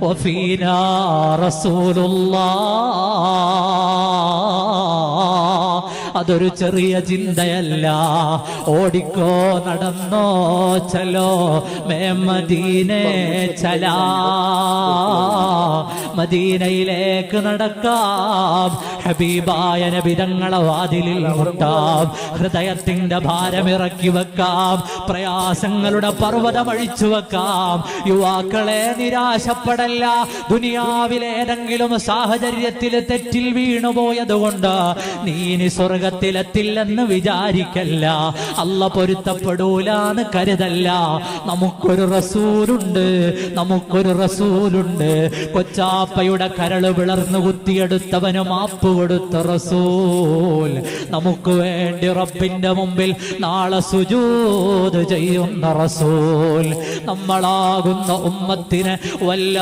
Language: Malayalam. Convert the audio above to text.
വഫീനാ റസൂലുള്ളാഹ്. അതൊരു ചെറിയ ചിന്തയല്ല. ഓടിക്കോ, നടന്നോ, ചലോ മേ മദീനെ ചലാ. മദീനയിലേക്ക് നടക്കാം, ഹബീബായ നബി തങ്ങളെ വാതിലിൽ മുട്ടാം, ഹൃദയത്തിന്റെ ഭാരമിറക്കി വെക്കാം, പ്രയാസങ്ങളുടെ പർവ്വതം അഴിച്ചു വെക്കാം. യുവാക്കളെ, നിരാശപ്പെടല്ല. ദുനിയാവിലേതെങ്കിലും സാഹചര്യത്തിൽ തെറ്റിൽ വീണുപോയതുകൊണ്ട് നീ ഇനി സ്വർഗത്തിലെത്തില്ലെന്ന് വിചാരിക്കല്ല. അല്ല പൊരുത്തപ്പെടൂലാന്ന് കരുതല്ല. നമുക്കൊരു റസൂലുണ്ട്, നമുക്കൊരു റസൂലുണ്ട്. കൊച്ചാപ്പയുടെ കരള് പിളർന്നു കുത്തിയെടുത്തവന് മാപ്പ് കൊടുത്ത റസൂൽ. നമുക്ക് വേണ്ടി റബ്ബിന്റെ മുമ്പിൽ നാളെ സുജൂദ് ചെയ്യുന്ന റസൂൽ. നമ്മളാകുന്ന ഉമ്മത്തിന് വല്ല